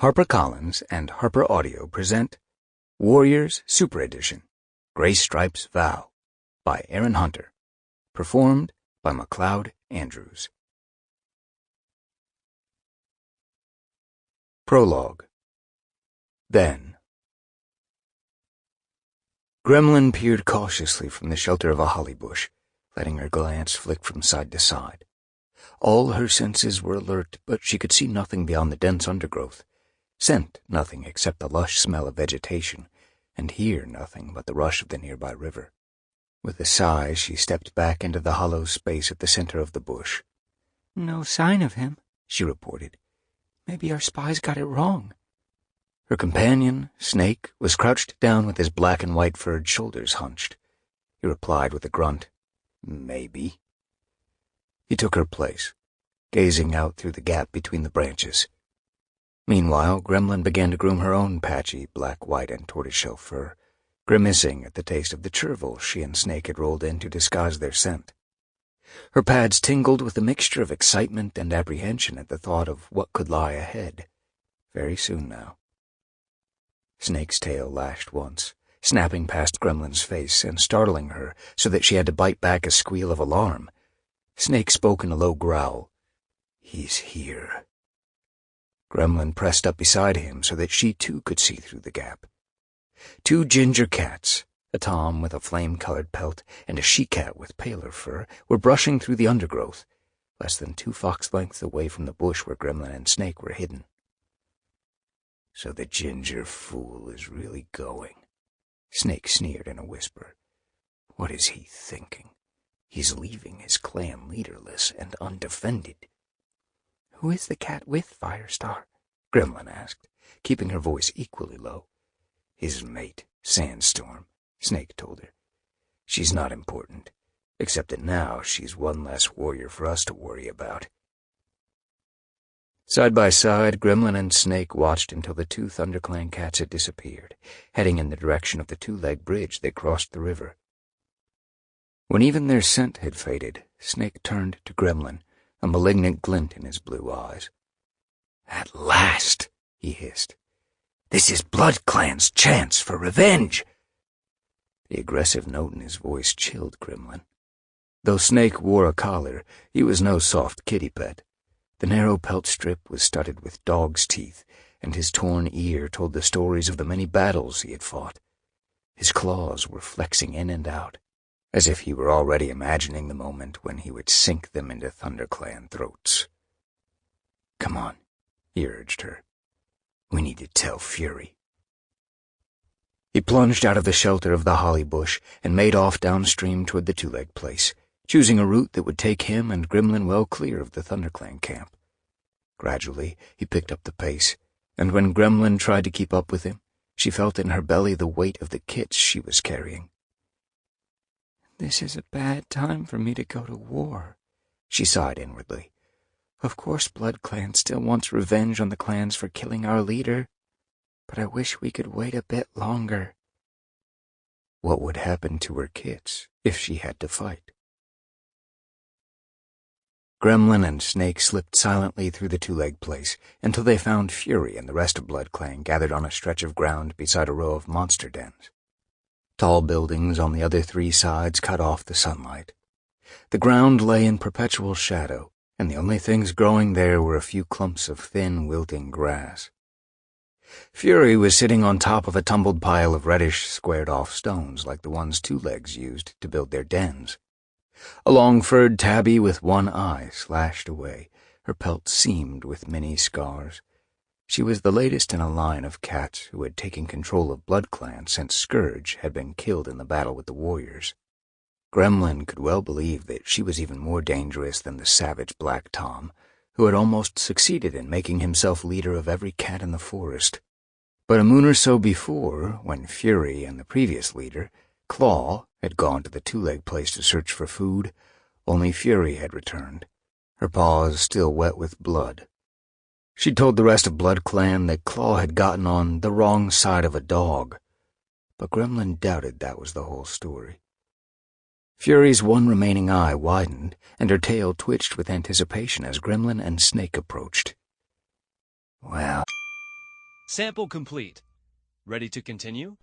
HarperCollins and Harper Audio present Warriors Super Edition, Graystripe's Vow, by Erin Hunter, performed by Macleod Andrews. Prologue. Then. Gremlin peered cautiously from the shelter of a holly bush, letting her glance flick from side to side. All her senses were alert, but she could see nothing beyond the dense undergrowth, scent nothing except the lush smell of vegetation, and hear nothing but the rush of the nearby river. With a sigh, she stepped back into the hollow space at the center of the bush. "No sign of him," she reported. "Maybe our spies got it wrong." Her companion, Snake, was crouched down with his black and white furred shoulders hunched. He replied with a grunt, "Maybe." He took her place, gazing out through the gap between the branches. Meanwhile, Gremlin began to groom her own patchy black, white, and tortoiseshell fur, grimacing at the taste of the chervil she and Snake had rolled in to disguise their scent. Her pads tingled with a mixture of excitement and apprehension at the thought of what could lie ahead, very soon now. Snake's tail lashed once, snapping past Gremlin's face and startling her so that she had to bite back a squeal of alarm. Snake spoke in a low growl. "He's here." Gremlin pressed up beside him so that she too could see through the gap. Two ginger cats, a tom with a flame-colored pelt and a she-cat with paler fur, were brushing through the undergrowth, less than 2 fox lengths away from the bush where Gremlin and Snake were hidden. "So the ginger fool is really going," Snake sneered in a whisper. "What is he thinking? He's leaving his clan leaderless and undefended." "Who is the cat with, Firestar?" Gremlin asked, keeping her voice equally low. "His mate, Sandstorm," Snake told her. "She's not important, except that now she's one less warrior for us to worry about." Side by side, Gremlin and Snake watched until the 2 ThunderClan cats had disappeared, heading in the direction of the 2-leg bridge that crossed the river. When even their scent had faded, Snake turned to Gremlin, a malignant glint in his blue eyes. "At last," he hissed. "This is BloodClan's chance for revenge." The aggressive note in his voice chilled Gremlin. Though Snake wore a collar, he was no soft kitty pet. The narrow pelt strip was studded with dog's teeth, and his torn ear told the stories of the many battles he had fought. His claws were flexing in and out, as if he were already imagining the moment when he would sink them into ThunderClan throats. "Come on," he urged her. "We need to tell Fury." He plunged out of the shelter of the holly bush and made off downstream toward the 2-leg place, choosing a route that would take him and Gremlin well clear of the ThunderClan camp. Gradually, he picked up the pace, and when Gremlin tried to keep up with him, she felt in her belly the weight of the kits she was carrying. "This is a bad time for me to go to war," she sighed inwardly. "Of course BloodClan still wants revenge on the clans for killing our leader, but I wish we could wait a bit longer." What would happen to her kits if she had to fight? Gremlin and Snake slipped silently through the 2-leg place until they found Fury and the rest of BloodClan gathered on a stretch of ground beside a row of monster dens. Tall buildings on the other 3 sides cut off the sunlight. The ground lay in perpetual shadow, and the only things growing there were a few clumps of thin, wilting grass. Fury was sitting on top of a tumbled pile of reddish, squared-off stones like the ones 2-legs used to build their dens. A long-furred tabby with one eye slashed away, her pelt seamed with many scars. She was the latest in a line of cats who had taken control of BloodClan since Scourge had been killed in the battle with the warriors. Gremlin could well believe that she was even more dangerous than the savage Black Tom, who had almost succeeded in making himself leader of every cat in the forest. But a moon or so before, when Fury and the previous leader, Claw, had gone to the 2-leg place to search for food, only Fury had returned, her paws still wet with blood. She told the rest of BloodClan that Claw had gotten on the wrong side of a dog, but Gremlin doubted that was the whole story. Fury's one remaining eye widened, and her tail twitched with anticipation as Gremlin and Snake approached. "Well," Sample complete. Ready to continue?